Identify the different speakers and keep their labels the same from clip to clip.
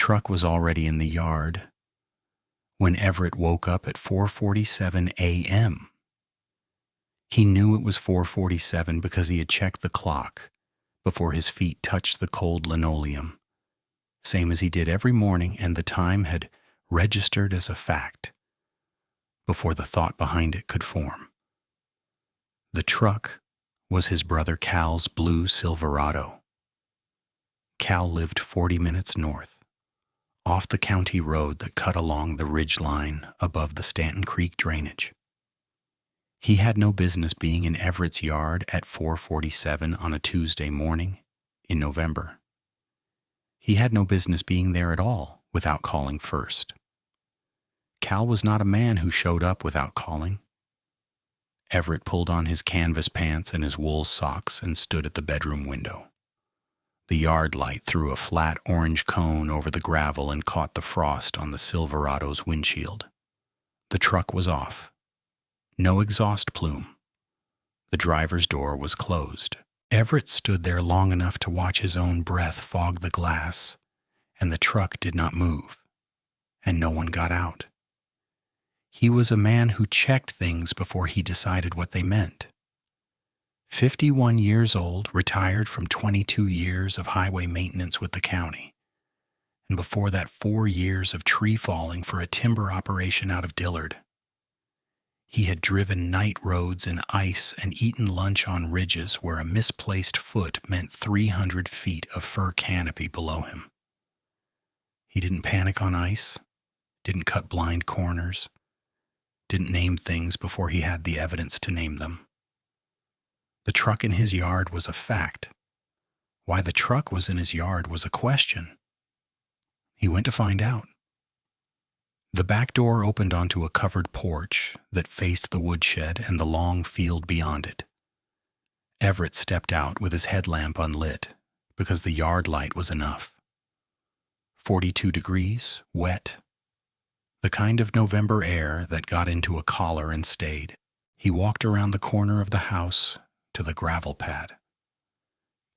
Speaker 1: truck was already in the yard when Everett woke up at 4:47 a.m. He knew it was 4:47 because he had checked the clock before his feet touched the cold linoleum, same as he did every morning, and the time had registered as a fact before the thought behind it could form. The truck was his brother Cal's blue Silverado. Cal lived 40 minutes north, off the county road that cut along the ridge line above the Stanton Creek drainage. He had no business being in Everett's yard at 4:47 on a Tuesday morning in November. He had no business being there at all without calling first. Cal was not a man who showed up without calling. Everett pulled on his canvas pants and his wool socks and stood at the bedroom window. The yard light threw a flat orange cone over the gravel and caught the frost on the Silverado's windshield. The truck was off. No exhaust plume. The driver's door was closed. Everett stood there long enough to watch his own breath fog the glass, and the truck did not move, and no one got out. He was a man who checked things before he decided what they meant. 51 years old, retired from 22 years of highway maintenance with the county, and before that 4 years of tree falling for a timber operation out of Dillard. He had driven night roads in ice and eaten lunch on ridges where a misplaced foot meant 300 feet of fir canopy below him. He didn't panic on ice, didn't cut blind corners, didn't name things before he had the evidence to name them. The truck in his yard was a fact. Why the truck was in his yard was a question. He went to find out. The back door opened onto a covered porch that faced the woodshed and the long field beyond it. Everett stepped out with his headlamp unlit because the yard light was enough. 42 degrees, wet. The kind of November air that got into a collar and stayed. He walked around the corner of the house to the gravel pad.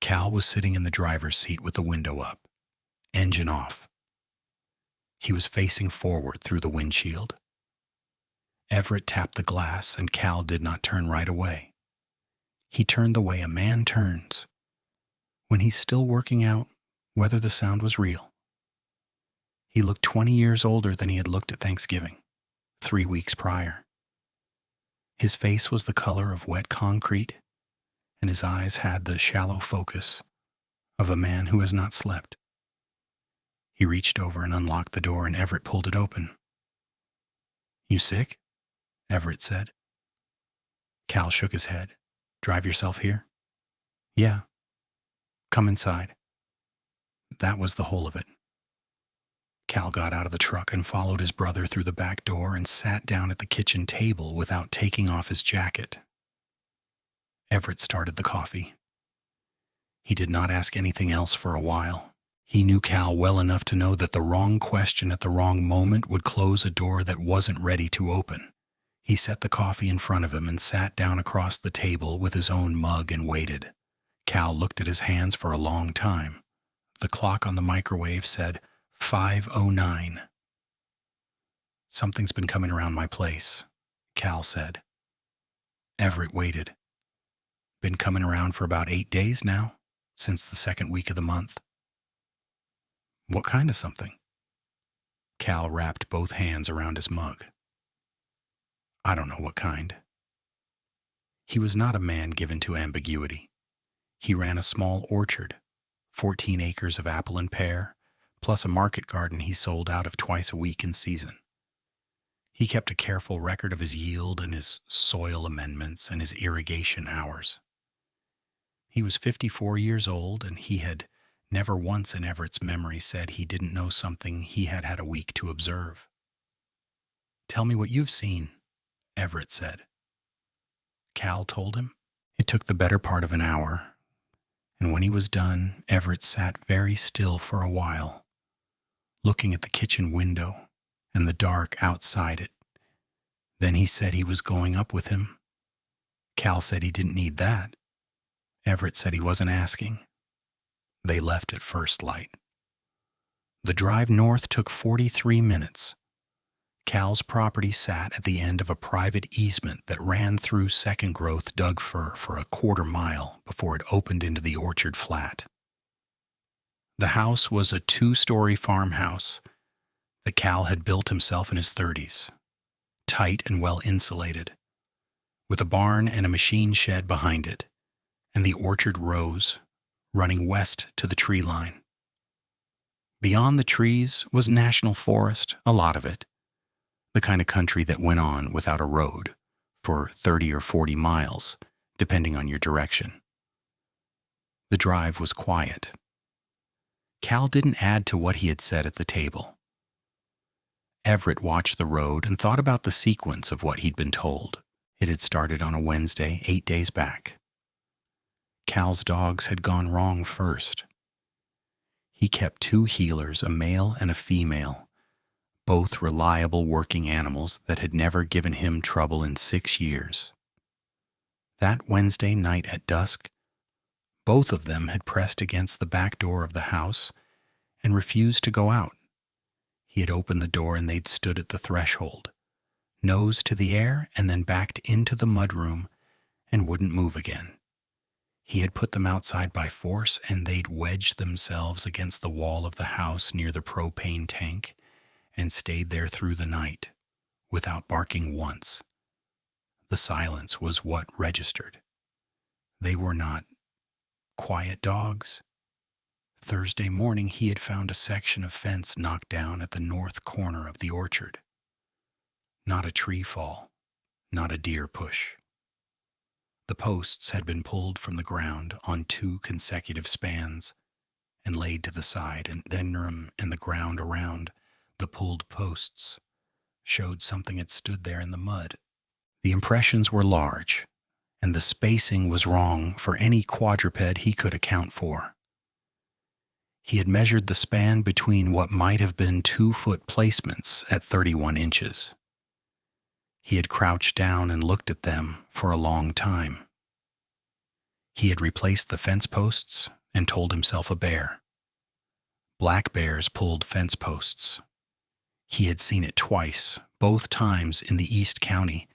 Speaker 1: Cal was sitting in the driver's seat with the window up, engine off. He was facing forward through the windshield. Everett tapped the glass and Cal did not turn right away. He turned the way a man turns when he's still working out whether the sound was real. He looked 20 years older than he had looked at Thanksgiving, 3 weeks prior. His face was the color of wet concrete, and his eyes had the shallow focus of a man who has not slept. He reached over and unlocked the door, and Everett pulled it open. "You sick?" Everett said. Cal shook his head. "Drive yourself here?" "Yeah." "Come inside." That was the whole of it. Cal got out of the truck and followed his brother through the back door and sat down at the kitchen table without taking off his jacket. Everett started the coffee. He did not ask anything else for a while. He knew Cal well enough to know that the wrong question at the wrong moment would close a door that wasn't ready to open. He set the coffee in front of him and sat down across the table with his own mug and waited. Cal looked at his hands for a long time. The clock on the microwave said 5:09. "Something's been coming around my place," Cal said. Everett waited. "Been coming around for about 8 days now, since the second week of the month." "What kind of something?" Cal wrapped both hands around his mug. "I don't know what kind." He was not a man given to ambiguity. He ran a small orchard, 14 acres of apple and pear, plus a market garden he sold out of twice a week in season. He kept a careful record of his yield and his soil amendments and his irrigation hours. He was 54 years old, and he had never once in Everett's memory said he didn't know something he had had a week to observe. "Tell me what you've seen," Everett said. Cal told him. It took the better part of an hour, and when he was done, Everett sat very still for a while, looking at the kitchen window and the dark outside it. Then he said he was going up with him. Cal said he didn't need that. Everett said he wasn't asking. They left at first light. The drive north took 43 minutes. Cal's property sat at the end of a private easement that ran through second-growth Doug fir for a quarter-mile before it opened into the orchard flat. The house was a 2-story farmhouse that Cal had built himself in his 30s, tight and well-insulated, with a barn and a machine shed behind it, and the orchard rose, running west to the tree line. Beyond the trees was national forest, a lot of it, the kind of country that went on without a road for 30 or 40 miles, depending on your direction. The drive was quiet. Cal didn't add to what he had said at the table. Everett watched the road and thought about the sequence of what he'd been told. It had started on a Wednesday, 8 days back. Cal's dogs had gone wrong first. He kept 2 heelers, a male and a female, both reliable working animals that had never given him trouble in 6 years. That Wednesday night at dusk, both of them had pressed against the back door of the house and refused to go out. He had opened the door and they'd stood at the threshold, nose to the air, and then backed into the mudroom and wouldn't move again. He had put them outside by force, and they'd wedged themselves against the wall of the house near the propane tank and stayed there through the night, without barking once. The silence was what registered. They were not quiet dogs. Thursday morning he had found a section of fence knocked down at the north corner of the orchard. Not a tree fall, not a deer push. The posts had been pulled from the ground on 2 consecutive spans and laid to the side, and then and the ground around the pulled posts showed something had stood there in the mud. The impressions were large, and the spacing was wrong for any quadruped he could account for. He had measured the span between what might have been 2-foot placements at 31 inches. He had crouched down and looked at them for a long time. He had replaced the fence posts and told himself a bear. Black bears pulled fence posts. He had seen it twice, both times in the East County,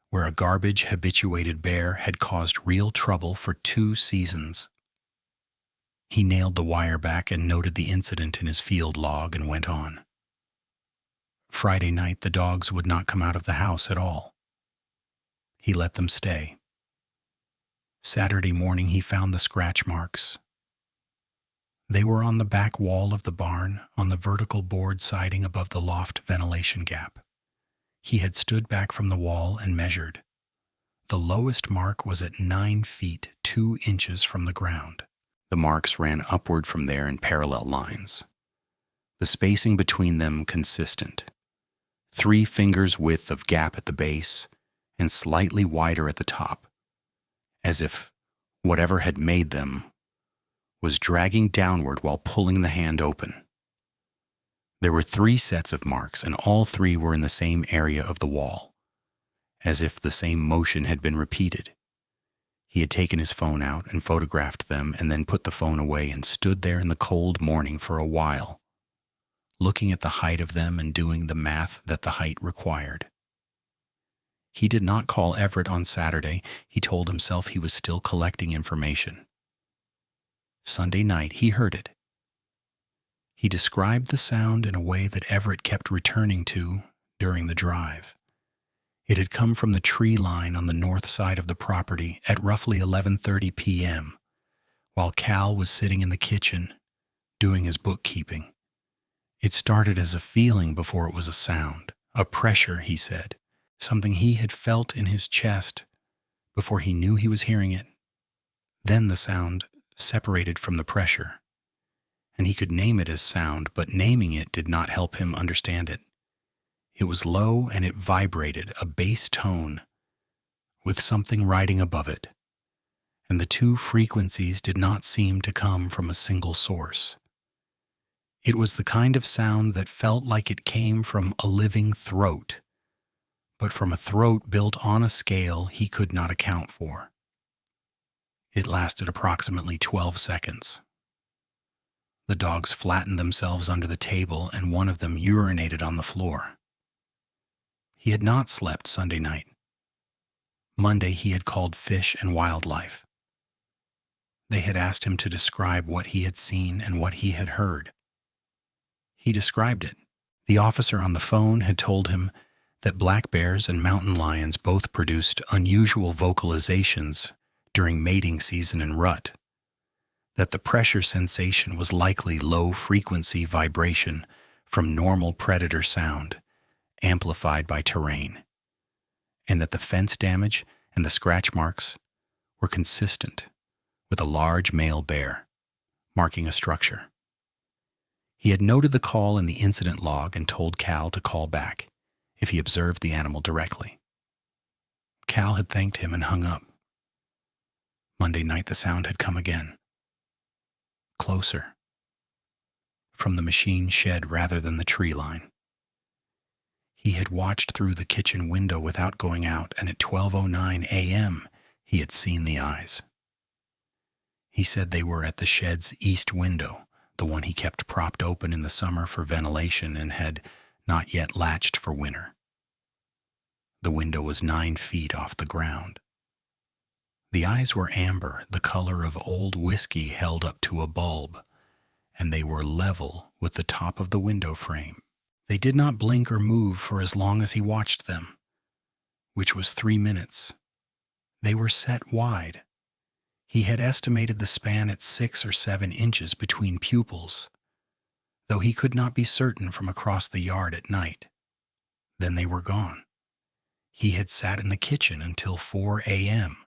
Speaker 1: where a garbage-habituated bear had caused real trouble for 2 seasons. He nailed the wire back and noted the incident in his field log and went on. Friday night, the dogs would not come out of the house at all. He let them stay. Saturday morning, he found the scratch marks. They were on the back wall of the barn, on the vertical board siding above the loft ventilation gap. He had stood back from the wall and measured. The lowest mark was at 9 feet 2 inches from the ground. The marks ran upward from there in parallel lines, the spacing between them consistent. 3 fingers width of gap at the base and slightly wider at the top, as if whatever had made them was dragging downward while pulling the hand open. There were 3 sets of marks, and all 3 were in the same area of the wall, as if the same motion had been repeated. He had taken his phone out and photographed them and then put the phone away and stood there in the cold morning for a while, looking at the height of them and doing the math that the height required. He did not call Everett on Saturday. He told himself he was still collecting information. Sunday night, he heard it. He described the sound in a way that Everett kept returning to during the drive. It had come from the tree line on the north side of the property at roughly 11:30 p.m., while Cal was sitting in the kitchen doing his bookkeeping. It started as a feeling before it was a sound, a pressure, he said, something he had felt in his chest before he knew he was hearing it. Then the sound separated from the pressure, and he could name it as sound, but naming it did not help him understand it. It was low and it vibrated, a bass tone, with something riding above it, and the 2 frequencies did not seem to come from a single source. It was the kind of sound that felt like it came from a living throat, but from a throat built on a scale he could not account for. It lasted approximately 12 seconds. The dogs flattened themselves under the table, and one of them urinated on the floor. He had not slept Sunday night. Monday he had called Fish and Wildlife. They had asked him to describe what he had seen and what he had heard. He described it. The officer on the phone had told him that black bears and mountain lions both produced unusual vocalizations during mating season and rut, that the pressure sensation was likely low-frequency vibration from normal predator sound, amplified by terrain, and that the fence damage and the scratch marks were consistent with a large male bear, marking a structure. He had noted the call in the incident log and told Cal to call back if he observed the animal directly. Cal had thanked him and hung up. Monday night the sound had come again. Closer. From the machine shed rather than the tree line. He had watched through the kitchen window without going out, and at 12:09 a.m. he had seen the eyes. He said they were at the shed's east window, the one he kept propped open in the summer for ventilation and had not yet latched for winter. The window was 9 feet off the ground. The eyes were amber, the color of old whiskey held up to a bulb, and they were level with the top of the window frame. They did not blink or move for as long as he watched them, which was 3 minutes. They were set wide. He had estimated the span at 6 or 7 inches between pupils, though he could not be certain from across the yard at night. Then they were gone. He had sat in the kitchen until 4 a.m.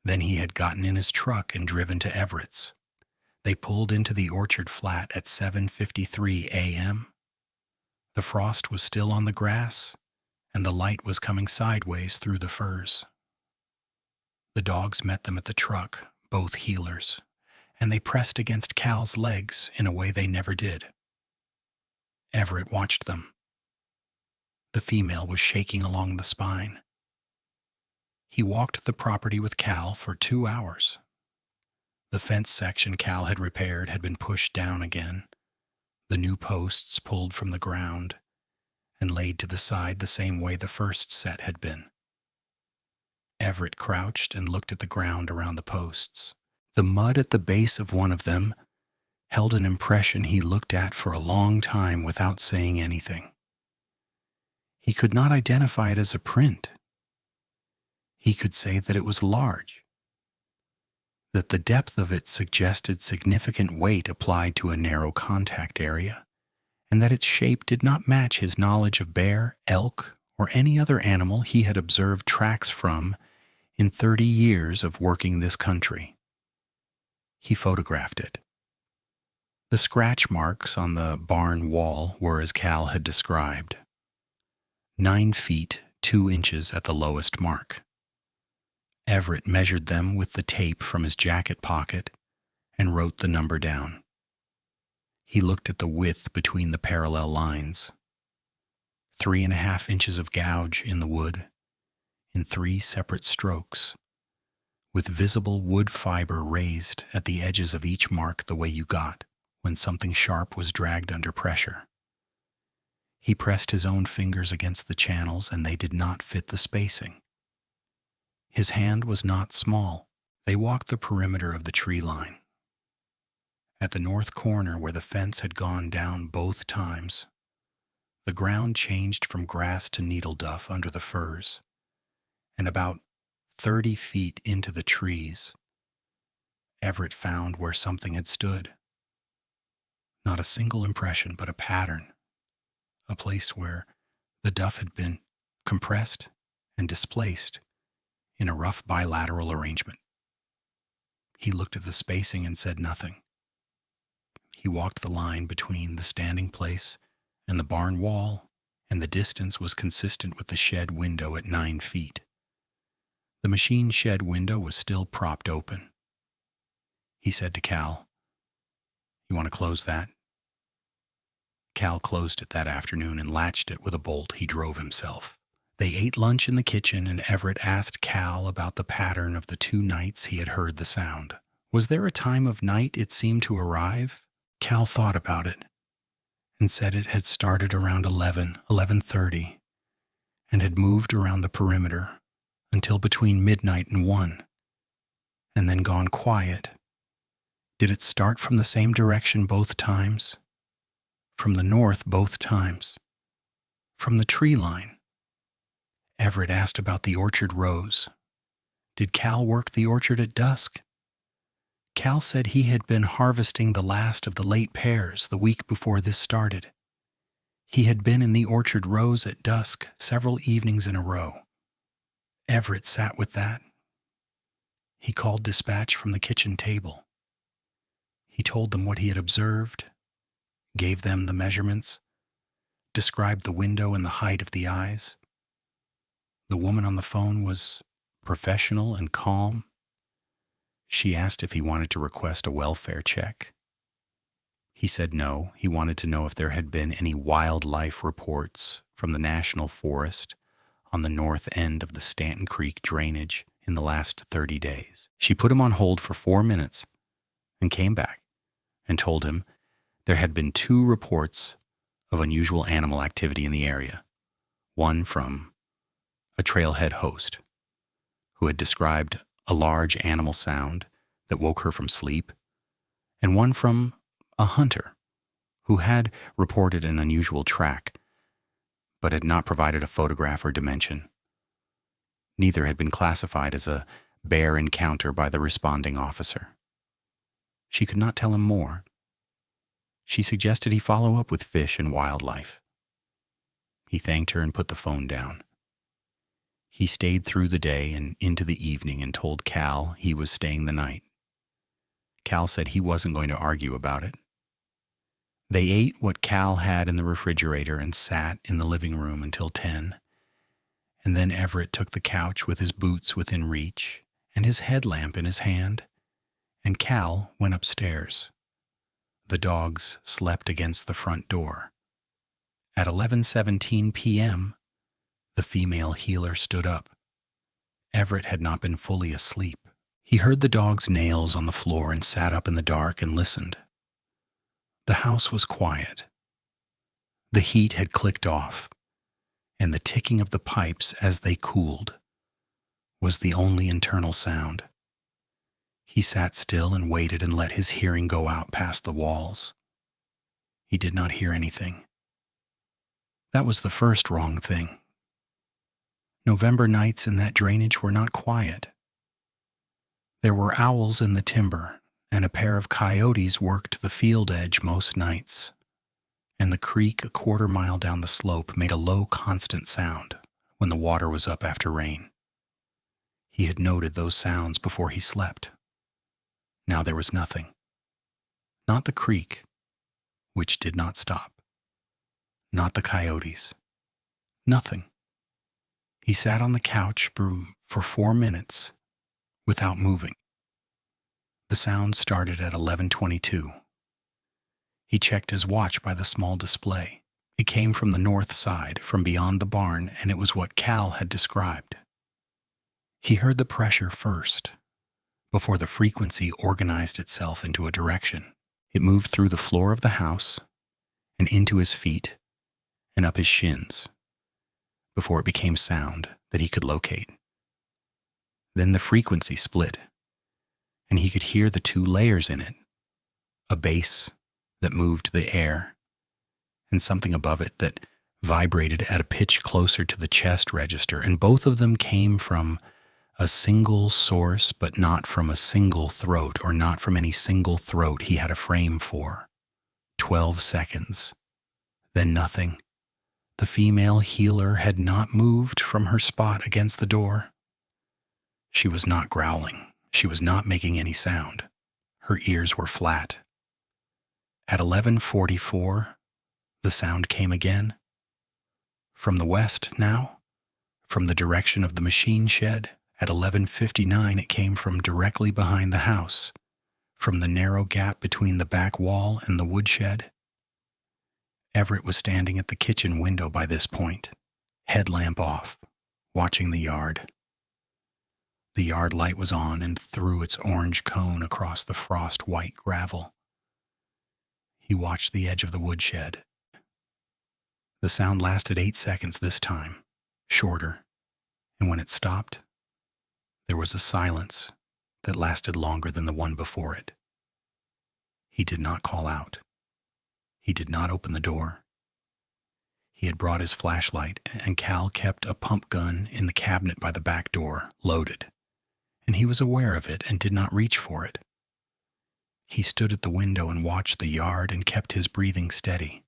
Speaker 1: Then he had gotten in his truck and driven to Everett's. They pulled into the orchard flat at 7:53 a.m. The frost was still on the grass, and the light was coming sideways through the firs. The dogs met them at the truck, both heelers, and they pressed against Cal's legs in a way they never did. Everett watched them. The female was shaking along the spine. He walked the property with Cal for 2 hours. The fence section Cal had repaired had been pushed down again, the new posts pulled from the ground and laid to the side the same way the first set had been. Everett crouched and looked at the ground around the posts. The mud at the base of one of them held an impression he looked at for a long time without saying anything. He could not identify it as a print. He could say that it was large, that the depth of it suggested significant weight applied to a narrow contact area, and that its shape did not match his knowledge of bear, elk, or any other animal he had observed tracks from in 30 years of working this country. He photographed it. The scratch marks on the barn wall were as Cal had described. 9 feet, 2 inches at the lowest mark. Everett measured them with the tape from his jacket pocket and wrote the number down. He looked at the width between the parallel lines. 3.5 inches of gouge in the wood, in 3 separate strokes, with visible wood fiber raised at the edges of each mark the way you got when something sharp was dragged under pressure. He pressed his own fingers against the channels, and they did not fit the spacing. His hand was not small. They walked the perimeter of the tree line. At the north corner where the fence had gone down both times, the ground changed from grass to needle duff under the firs, and about 30 feet into the trees, Everett found where something had stood. Not a single impression, but a pattern, a place where the duff had been compressed and displaced in a rough bilateral arrangement. He looked at the spacing and said nothing. He walked the line between the standing place and the barn wall, and the distance was consistent with the shed window at 9 feet. The machine shed window was still propped open. He said to Cal, "You want to close that?" Cal closed it that afternoon and latched it with a bolt he drove himself. They ate lunch in the kitchen, and Everett asked Cal about the pattern of the 2 nights he had heard the sound. Was there a time of night it seemed to arrive? Cal thought about it and said it had started around 11:30, and had moved around the perimeter until between midnight and 1, and then gone quiet. Did it start from the same direction both times? From the north both times? From the tree line? Everett asked about the orchard rows. Did Cal work the orchard at dusk? Cal said he had been harvesting the last of the late pears the week before this started. He had been in the orchard rows at dusk several evenings in a row. Everett sat with that. He called dispatch from the kitchen table. He told them what he had observed, gave them the measurements, described the window and the height of the eyes. The woman on the phone was professional and calm. She asked if he wanted to request a welfare check. He said no. He wanted to know if there had been any wildlife reports from the National Forest on the north end of the Stanton Creek drainage in the last 30 days. She put him on hold for 4 minutes and came back and told him there had been 2 reports of unusual animal activity in the area. One from a trailhead host who had described a large animal sound that woke her from sleep, and one from a hunter who had reported an unusual track but had not provided a photograph or dimension. Neither had been classified as a bear encounter by the responding officer. She could not tell him more. She suggested he follow up with Fish and Wildlife. He thanked her and put the phone down. He stayed through the day and into the evening and told Cal he was staying the night. Cal said he wasn't going to argue about it. They ate what Cal had in the refrigerator and sat in the living room until 10, and then Everett took the couch with his boots within reach and his headlamp in his hand, and Cal went upstairs. The dogs slept against the front door. At 11:17 p.m., the female healer stood up. Everett had not been fully asleep. He heard the dog's nails on the floor and sat up in the dark and listened. The house was quiet. The heat had clicked off, and the ticking of the pipes as they cooled was the only internal sound. He sat still and waited and let his hearing go out past the walls. He did not hear anything. That was the first wrong thing. November nights in that drainage were not quiet. There were owls in the timber, and a pair of coyotes worked the field edge most nights, and the creek a quarter mile down the slope made a low, constant sound when the water was up after rain. He had noted those sounds before he slept. Now there was nothing. Not the creek, which did not stop. Not the coyotes. Nothing. He sat on the couch for 4 minutes without moving. The sound started at 11:22. He checked his watch by the small display. It came from the north side, from beyond the barn, and it was what Cal had described. He heard the pressure first, before the frequency organized itself into a direction. It moved through the floor of the house and into his feet and up his shins, before it became sound that he could locate. Then the frequency split, and he could hear the 2 layers in it, a bass that moved the air, and something above it that vibrated at a pitch closer to the chest register, and both of them came from a single source, but not from a single throat, or not from any single throat he had a frame for. 12 seconds. Then nothing. The female healer had not moved from her spot against the door. She was not growling. She was not making any sound. Her ears were flat. At 11:44, the sound came again. From the west now, from the direction of the machine shed. At 11:59, it came from directly behind the house, from the narrow gap between the back wall and the woodshed. Everett was standing at the kitchen window by this point, headlamp off, watching the yard. The yard light was on and threw its orange cone across the frost-white gravel. He watched the edge of the woodshed. The sound lasted 8 seconds this time, shorter, and when it stopped, there was a silence that lasted longer than the one before it. He did not call out. He did not open the door. He had brought his flashlight, and Cal kept a pump gun in the cabinet by the back door, loaded, and he was aware of it and did not reach for it. He stood at the window and watched the yard and kept his breathing steady.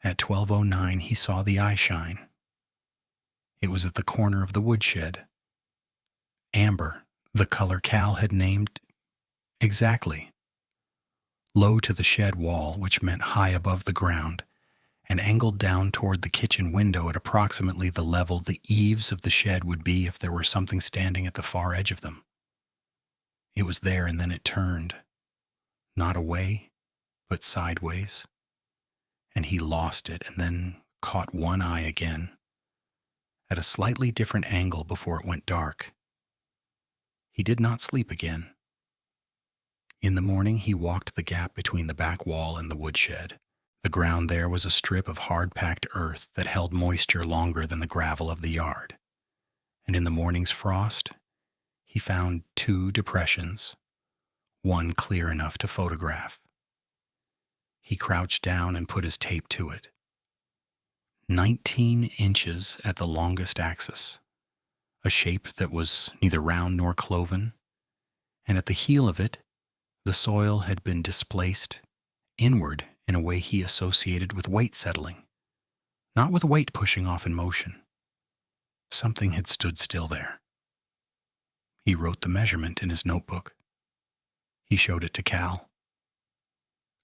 Speaker 1: At 12:09, he saw the eye shine. It was at the corner of the woodshed. Amber, the color Cal had named exactly. Low to the shed wall, which meant high above the ground, and angled down toward the kitchen window at approximately the level the eaves of the shed would be if there were something standing at the far edge of them. It was there, and then it turned. Not away, but sideways. And he lost it and then caught one eye again, at a slightly different angle before it went dark. He did not sleep again. In the morning, he walked the gap between the back wall and the woodshed. The ground there was a strip of hard-packed earth that held moisture longer than the gravel of the yard. And in the morning's frost, he found 2 depressions, one clear enough to photograph. He crouched down and put his tape to it. 19 inches at the longest axis, a shape that was neither round nor cloven, and at the heel of it, the soil had been displaced inward in a way he associated with weight settling, not with weight pushing off in motion. Something had stood still there. He wrote the measurement in his notebook. He showed it to Cal.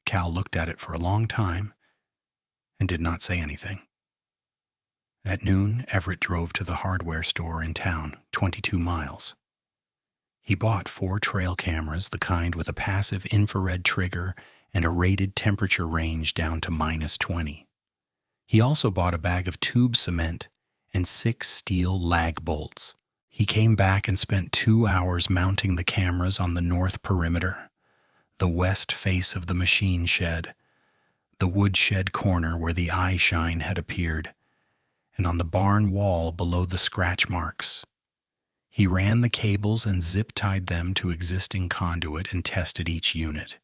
Speaker 1: Cal looked at it for a long time and did not say anything. At noon, Everett drove to the hardware store in town, 22 miles. He bought 4 trail cameras, the kind with a passive infrared trigger and a rated temperature range down to -20. He also bought a bag of tube cement and 6 steel lag bolts. He came back and spent 2 hours mounting the cameras on the north perimeter, the west face of the machine shed, the woodshed corner where the eye shine had appeared, and on the barn wall below the scratch marks. He ran the cables and zip-tied them to existing conduit and tested each unit.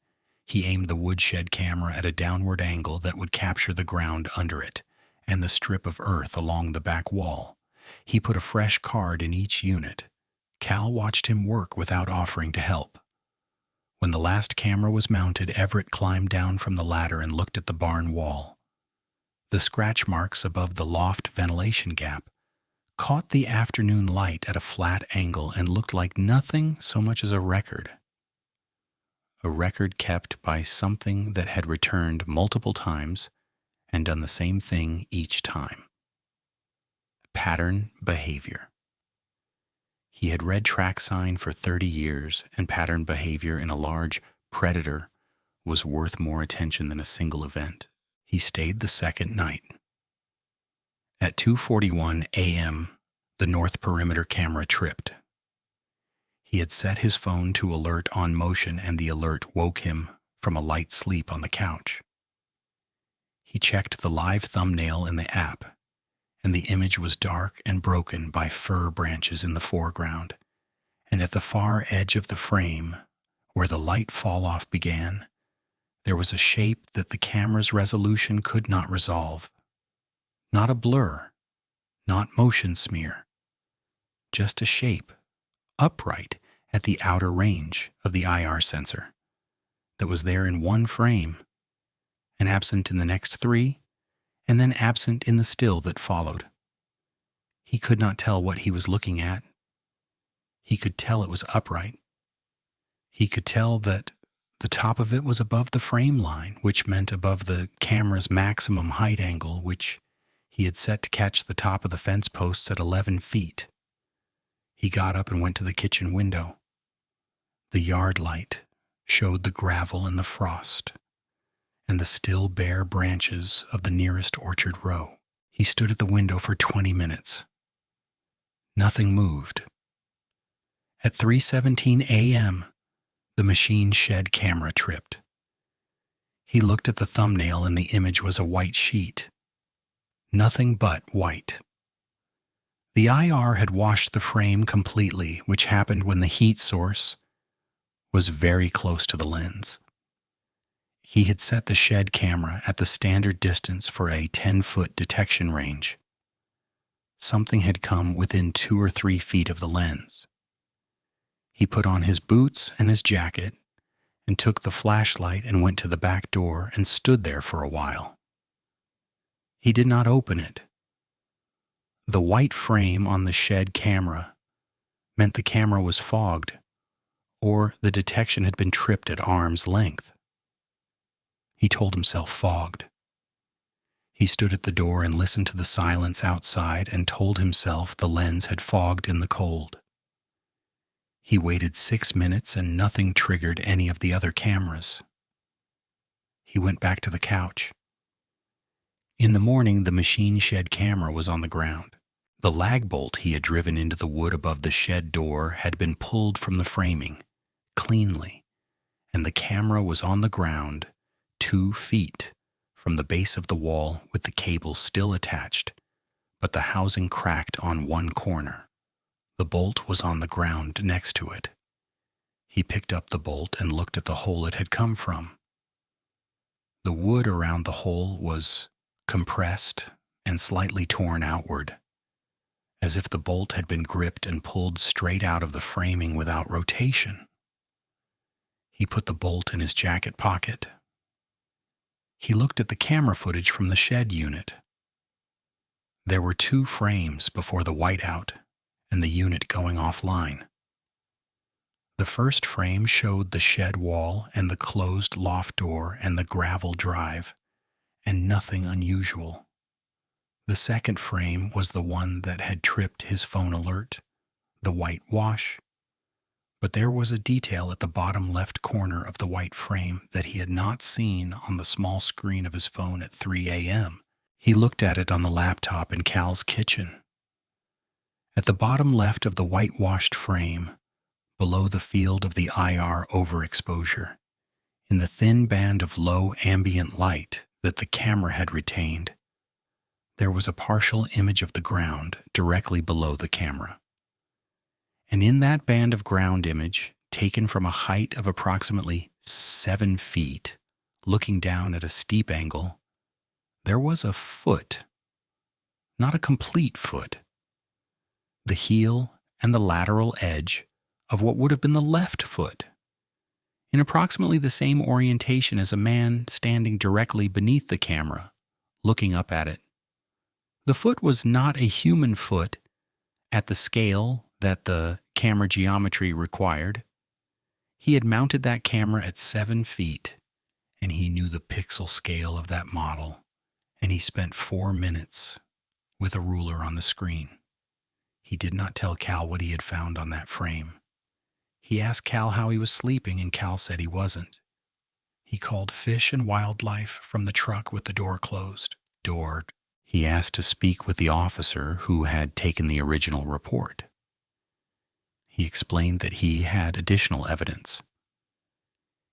Speaker 1: He aimed the woodshed camera at a downward angle that would capture the ground under it and the strip of earth along the back wall. He put a fresh card in each unit. Cal watched him work without offering to help. When the last camera was mounted, Everett climbed down from the ladder and looked at the barn wall. The scratch marks above the loft ventilation gap caught the afternoon light at a flat angle and looked like nothing so much as a record. A record kept by something that had returned multiple times and done the same thing each time. Pattern behavior. He had read track sign for 30 years, and pattern behavior in a large predator was worth more attention than a single event. He stayed the second night. At 2:41 a.m., the north perimeter camera tripped. He had set his phone to alert on motion, and the alert woke him from a light sleep on the couch. He checked the live thumbnail in the app, and the image was dark and broken by fir branches in the foreground, and at the far edge of the frame, where the light fall-off began, there was a shape that the camera's resolution could not resolve. Not a blur, not motion smear, just a shape, upright at the outer range of the IR sensor, that was there in one frame, and absent in the next 3, and then absent in the still that followed. He could not tell what he was looking at. He could tell it was upright. He could tell that the top of it was above the frame line, which meant above the camera's maximum height angle, which he had set to catch the top of the fence posts at 11 feet. He got up and went to the kitchen window. The yard light showed the gravel and the frost, and the still bare branches of the nearest orchard row. He stood at the window for 20 minutes. Nothing moved. At 3:17 a.m., the machine shed camera tripped. He looked at the thumbnail and the image was a white sheet. Nothing but white. The IR had washed the frame completely, which happened when the heat source was very close to the lens. He had set the shed camera at the standard distance for a 10-foot detection range. Something had come within 2 or 3 feet of the lens. He put on his boots and his jacket and took the flashlight and went to the back door and stood there for a while. He did not open it. The white frame on the shed camera meant the camera was fogged, or the detection had been tripped at arm's length. He told himself fogged. He stood at the door and listened to the silence outside and told himself the lens had fogged in the cold. He waited 6 minutes and nothing triggered any of the other cameras. He went back to the couch. In the morning, the machine shed camera was on the ground. The lag bolt he had driven into the wood above the shed door had been pulled from the framing, cleanly, and the camera was on the ground 2 feet from the base of the wall with the cable still attached, but the housing cracked on one corner. The bolt was on the ground next to it. He picked up the bolt and looked at the hole it had come from. The wood around the hole was compressed and slightly torn outward, as if the bolt had been gripped and pulled straight out of the framing without rotation. He put the bolt in his jacket pocket. He looked at the camera footage from the shed unit. There were 2 frames before the whiteout and the unit going offline. The first frame showed the shed wall and the closed loft door and the gravel drive, and nothing unusual. The second frame was the one that had tripped his phone alert, the white wash, but there was a detail at the bottom left corner of the white frame that he had not seen on the small screen of his phone at 3 a.m. He looked at it on the laptop in Cal's kitchen. At the bottom left of the whitewashed frame, below the field of the IR overexposure, in the thin band of low ambient light that the camera had retained, there was a partial image of the ground directly below the camera. And in that band of ground image, taken from a height of approximately 7 feet, looking down at a steep angle, there was a foot, not a complete foot. The heel and the lateral edge of what would have been the left foot, in approximately the same orientation as a man standing directly beneath the camera, looking up at it. The foot was not a human foot at the scale that the camera geometry required. He had mounted that camera at 7 feet, and he knew the pixel scale of that model, and he spent 4 minutes with a ruler on the screen. He did not tell Cal what he had found on that frame. He asked Cal how he was sleeping, and Cal said he wasn't. He called Fish and Wildlife from the truck with the door closed. He asked to speak with the officer who had taken the original report. He explained that he had additional evidence.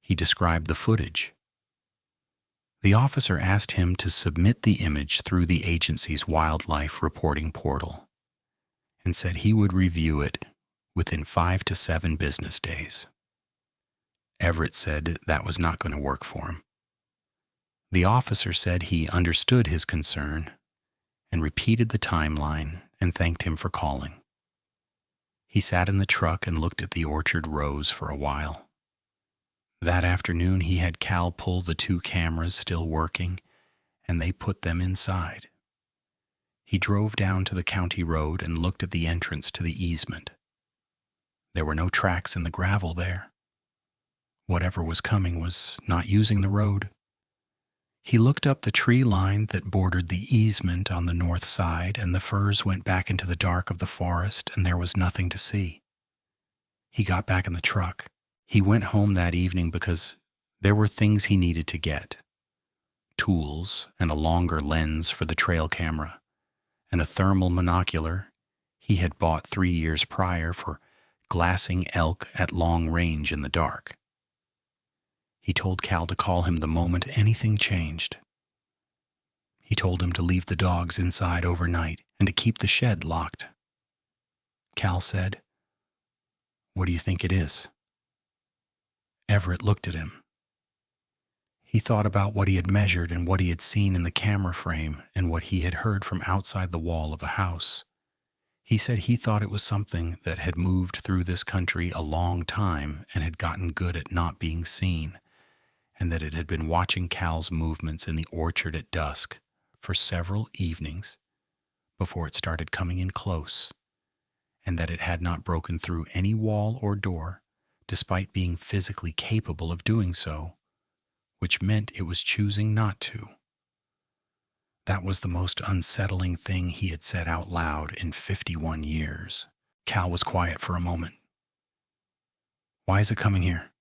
Speaker 1: He described the footage. The officer asked him to submit the image through the agency's wildlife reporting portal and said he would review it within 5 to 7 business days. Everett said that was not going to work for him. The officer said he understood his concern and repeated the timeline and thanked him for calling. He sat in the truck and looked at the orchard rows for a while. That afternoon he had Cal pull the 2 cameras still working, and they put them inside. He drove down to the county road and looked at the entrance to the easement. There were no tracks in the gravel there. Whatever was coming was not using the road. He looked up the tree line that bordered the easement on the north side, and the firs went back into the dark of the forest, and there was nothing to see. He got back in the truck. He went home that evening because there were things he needed to get. Tools and a longer lens for the trail camera, and a thermal monocular he had bought 3 years prior for glassing elk at long range in the dark. He told Cal to call him the moment anything changed. He told him to leave the dogs inside overnight and to keep the shed locked. Cal said, "What do you think it is?" Everett looked at him. He thought about what he had measured and what he had seen in the camera frame and what he had heard from outside the wall of a house. He said he thought it was something that had moved through this country a long time and had gotten good at not being seen, and that it had been watching Cal's movements in the orchard at dusk for several evenings before it started coming in close, and that it had not broken through any wall or door, despite being physically capable of doing so, which meant it was choosing not to. That was the most unsettling thing he had said out loud in 51 years. Cal was quiet for a moment. "Why is it coming here?"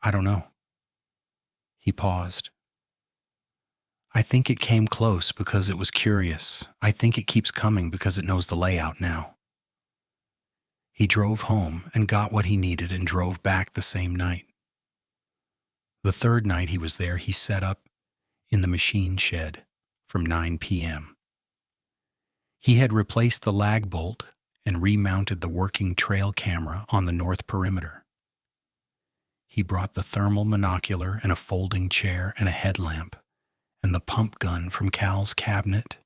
Speaker 1: "I don't know." He paused. "I think it came close because it was curious. I think it keeps coming because it knows the layout now." He drove home and got what he needed and drove back the same night. The third night he was there, he set up in the machine shed from 9 p.m. He had replaced the lag bolt and remounted the working trail camera on the north perimeter. He brought the thermal monocular and a folding chair and a headlamp and the pump gun from Cal's cabinet,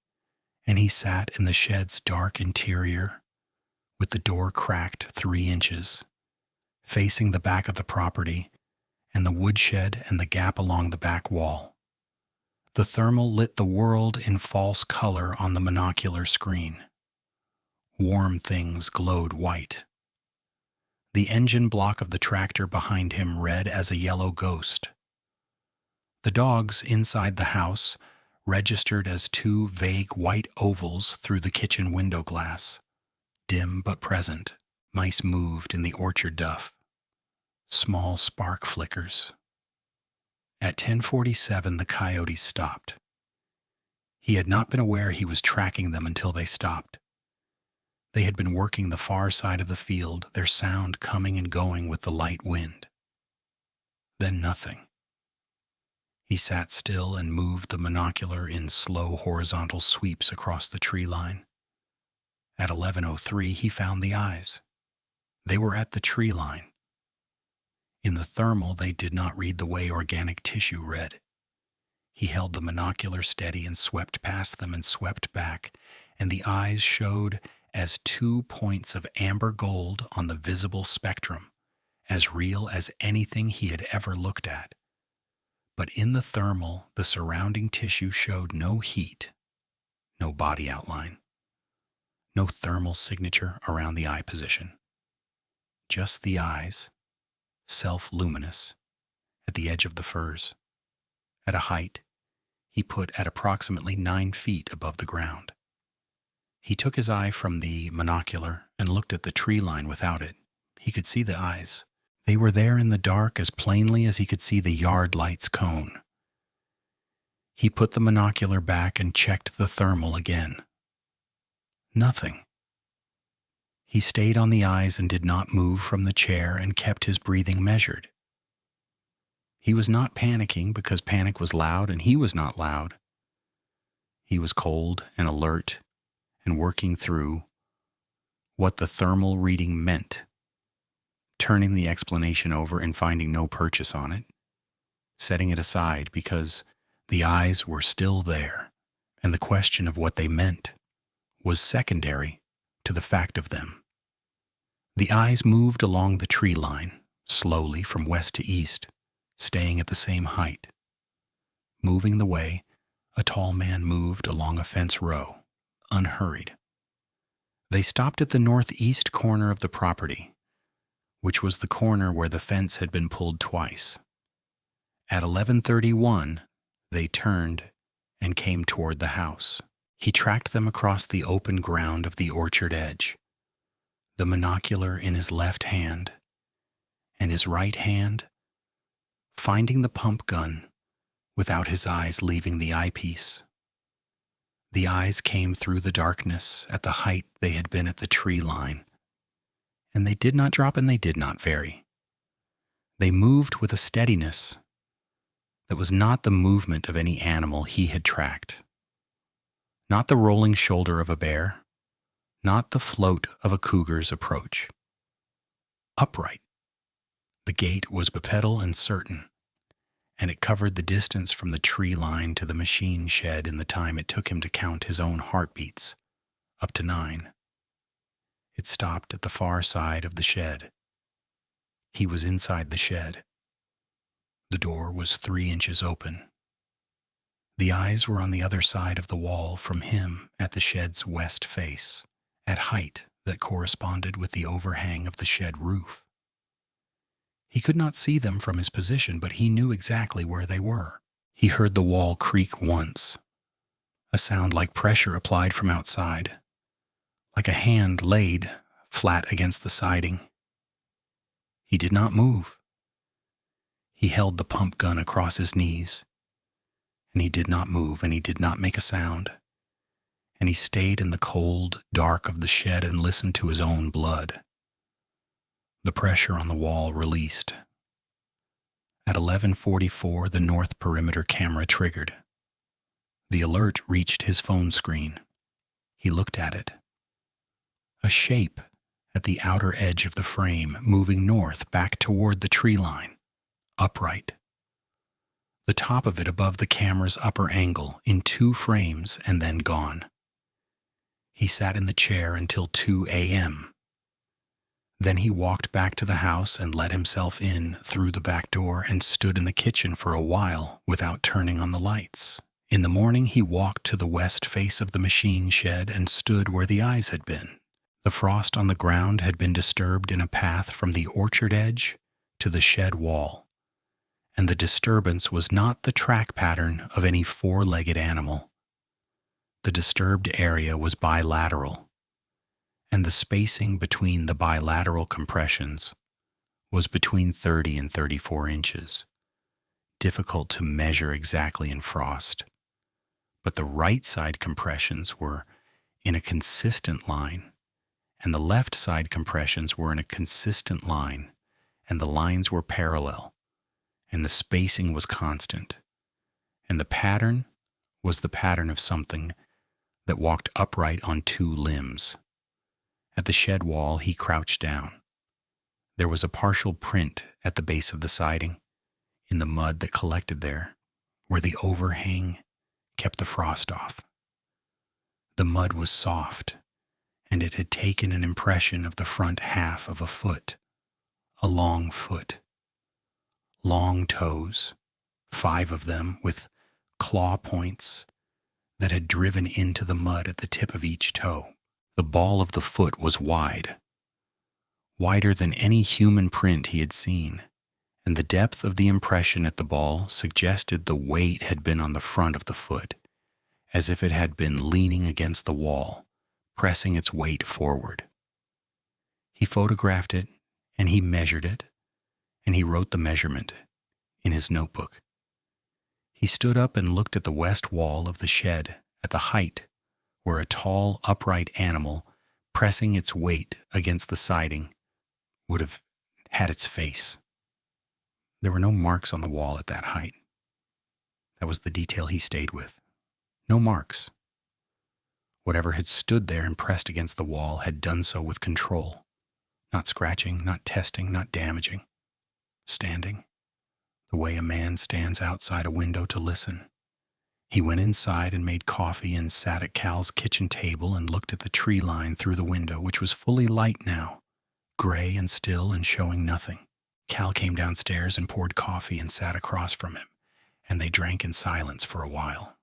Speaker 1: and he sat in the shed's dark interior with the door cracked 3 inches, facing the back of the property and the woodshed and the gap along the back wall. The thermal lit the world in false color on the monocular screen. Warm things glowed white. The engine block of the tractor behind him red as a yellow ghost. The dogs inside the house registered as 2 vague white ovals through the kitchen window glass. Dim but present, mice moved in the orchard duff. Small spark flickers. At 10:47, the coyotes stopped. He had not been aware he was tracking them until they stopped. They had been working the far side of the field, their sound coming and going with the light wind. Then nothing. He sat still and moved the monocular in slow horizontal sweeps across the tree line. At 11:03, he found the eyes. They were at the tree line. In the thermal, they did not read the way organic tissue read. He held the monocular steady and swept past them and swept back, and the eyes showed as 2 points of amber gold on the visible spectrum, as real as anything he had ever looked at. But in the thermal, the surrounding tissue showed no heat, no body outline, no thermal signature around the eye position. Just the eyes, self-luminous, at the edge of the firs. At a height he put at approximately 9 feet above the ground. He took his eye from the monocular and looked at the tree line without it. He could see the eyes. They were there in the dark as plainly as he could see the yard light's cone. He put the monocular back and checked the thermal again. Nothing. He stayed on the eyes and did not move from the chair and kept his breathing measured. He was not panicking because panic was loud and he was not loud. He was cold and alert and working through what the thermal reading meant, turning the explanation over and finding no purchase on it, setting it aside because the eyes were still there and the question of what they meant was secondary to the fact of them. The eyes moved along the tree line, slowly from west to east, staying at the same height. Moving the way, a tall man moved along a fence row, unhurried. They stopped at the northeast corner of the property, which was the corner where the fence had been pulled twice. At 11:31, they turned and came toward the house. He tracked them across the open ground of the orchard edge, the monocular in his left hand, and his right hand finding the pump gun without his eyes leaving the eyepiece. The eyes came through the darkness at the height they had been at the tree line, and they did not drop and they did not vary. They moved with a steadiness that was not the movement of any animal he had tracked, not the rolling shoulder of a bear, not the float of a cougar's approach. Upright. The gait was bipedal and certain, and it covered the distance from the tree line to the machine shed in the time it took him to count his own heartbeats, up to 9. It stopped at the far side of the shed. He was inside the shed. The door was 3 inches open. The eyes were on the other side of the wall from him at the shed's west face, at height that corresponded with the overhang of the shed roof. He could not see them from his position, but he knew exactly where they were. He heard the wall creak once, a sound like pressure applied from outside, like a hand laid flat against the siding. He did not move. He held the pump gun across his knees, and he did not move, and he did not make a sound, and he stayed in the cold dark of the shed and listened to his own blood. The pressure on the wall released. At 11:44, the north perimeter camera triggered. The alert reached his phone screen. He looked at it. A shape at the outer edge of the frame, moving north back toward the tree line, upright. The top of it above the camera's upper angle in 2 frames and then gone. He sat in the chair until 2 a.m. Then he walked back to the house and let himself in through the back door and stood in the kitchen for a while without turning on the lights. In the morning, he walked to the west face of the machine shed and stood where the eyes had been. The frost on the ground had been disturbed in a path from the orchard edge to the shed wall, and the disturbance was not the track pattern of any 4-legged animal. The disturbed area was bilateral, and the spacing between the bilateral compressions was between 30 and 34 inches, difficult to measure exactly in frost. But the right side compressions were in a consistent line, and the left side compressions were in a consistent line, and the lines were parallel, and the spacing was constant, and the pattern was the pattern of something that walked upright on 2 limbs. At the shed wall, he crouched down. There was a partial print at the base of the siding, in the mud that collected there, where the overhang kept the frost off. The mud was soft, and it had taken an impression of the front half of a foot, a long foot. Long toes, 5 of them with claw points that had driven into the mud at the tip of each toe. The ball of the foot was wide, wider than any human print he had seen, and the depth of the impression at the ball suggested the weight had been on the front of the foot, as if it had been leaning against the wall, pressing its weight forward. He photographed it, and he measured it, and he wrote the measurement in his notebook. He stood up and looked at the west wall of the shed at the height where a tall, upright animal pressing its weight against the siding would have had its face. There were no marks on the wall at that height. That was the detail he stayed with. No marks. Whatever had stood there and pressed against the wall had done so with control, not scratching, not testing, not damaging. Standing, the way a man stands outside a window to listen. He went inside and made coffee and sat at Cal's kitchen table and looked at the tree line through the window, which was fully light now, gray and still and showing nothing. Cal came downstairs and poured coffee and sat across from him, and they drank in silence for a while.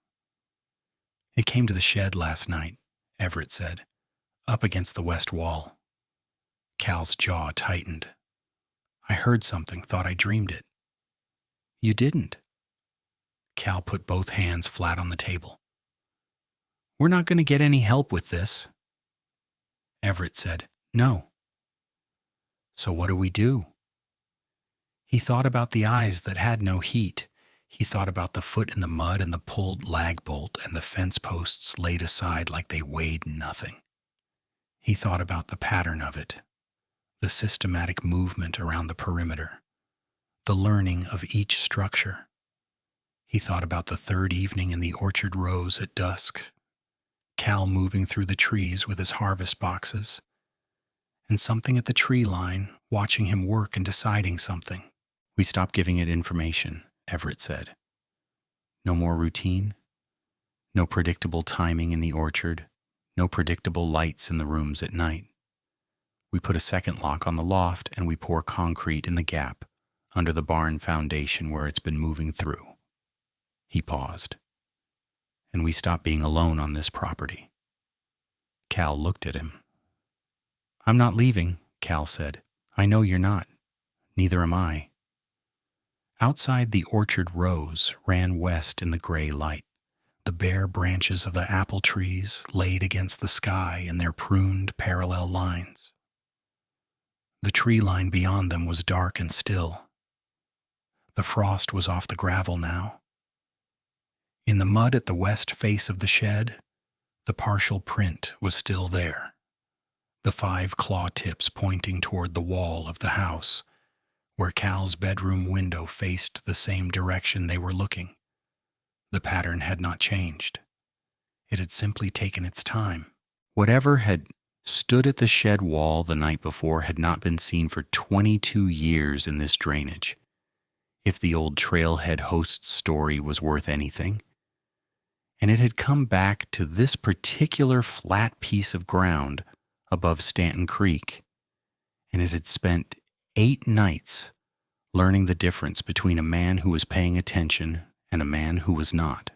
Speaker 1: "It came to the shed last night," Everett said, "up against the west wall." Cal's jaw tightened. "I heard something, thought I dreamed it." "You didn't." Cal put both hands flat on the table. "We're not going to get any help with this." Everett said, "No." "So what do we do?" He thought about the eyes that had no heat. He thought about the foot in the mud and the pulled lag bolt and the fence posts laid aside like they weighed nothing. He thought about the pattern of it, the systematic movement around the perimeter, the learning of each structure. He thought about the third evening in the orchard rows at dusk, Cal moving through the trees with his harvest boxes, and something at the tree line watching him work and deciding something. We stopped giving it information, Everett said. No more routine, no predictable timing in the orchard, no predictable lights in the rooms at night. We put a second lock on the loft and we pour concrete in the gap under the barn foundation where it's been moving through. He paused. And we stopped being alone on this property. Cal looked at him. I'm not leaving, Cal said. I know you're not. Neither am I. Outside the orchard rows ran west in the gray light, the bare branches of the apple trees laid against the sky in their pruned parallel lines. The tree line beyond them was dark and still. The frost was off the gravel now. In the mud at the west face of the shed, the partial print was still there, the 5 claw tips pointing toward the wall of the house, where Cal's bedroom window faced the same direction they were looking. The pattern had not changed. It had simply taken its time. Whatever had stood at the shed wall the night before had not been seen for 22 years in this drainage, if the old trailhead host story was worth anything. And it had come back to this particular flat piece of ground above Stanton Creek, and it had spent 8 nights learning the difference between a man who was paying attention and a man who was not.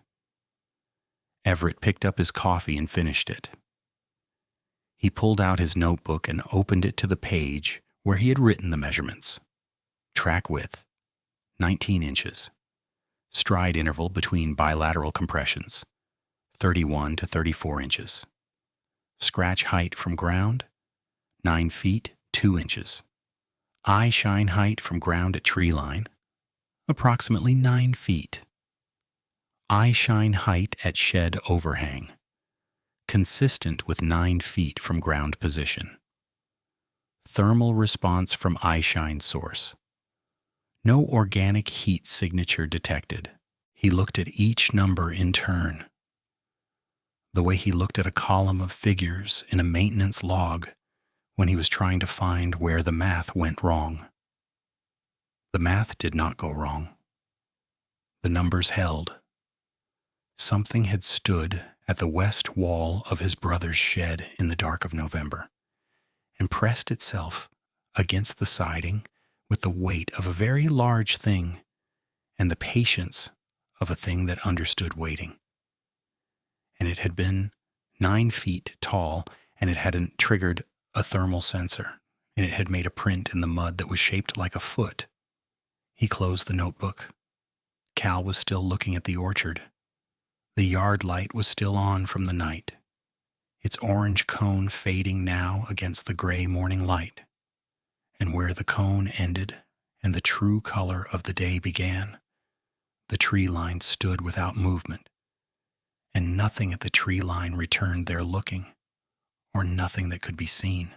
Speaker 1: Everett picked up his coffee and finished it. He pulled out his notebook and opened it to the page where he had written the measurements. Track width, 19 inches. Stride interval between bilateral compressions, 31 to 34 inches. Scratch height from ground, 9 feet, 2 inches. Eye shine height from ground at tree line, approximately 9 feet. Eye shine height at shed overhang, consistent with 9 feet from ground position. Thermal response from eye shine source. No organic heat signature detected. He looked at each number in turn. The way he looked at a column of figures in a maintenance log when he was trying to find where the math went wrong. The math did not go wrong. The numbers held. Something had stood at the west wall of his brother's shed in the dark of November and pressed itself against the siding with the weight of a very large thing and the patience of a thing that understood waiting. And it had been 9 feet tall, and it hadn't triggered a thermal sensor, and it had made a print in the mud that was shaped like a foot. He closed the notebook. Cal was still looking at the orchard. The yard light was still on from the night, its orange cone fading now against the gray morning light. And where the cone ended and the true color of the day began, the tree line stood without movement, and nothing at the tree line returned their looking, or nothing that could be seen.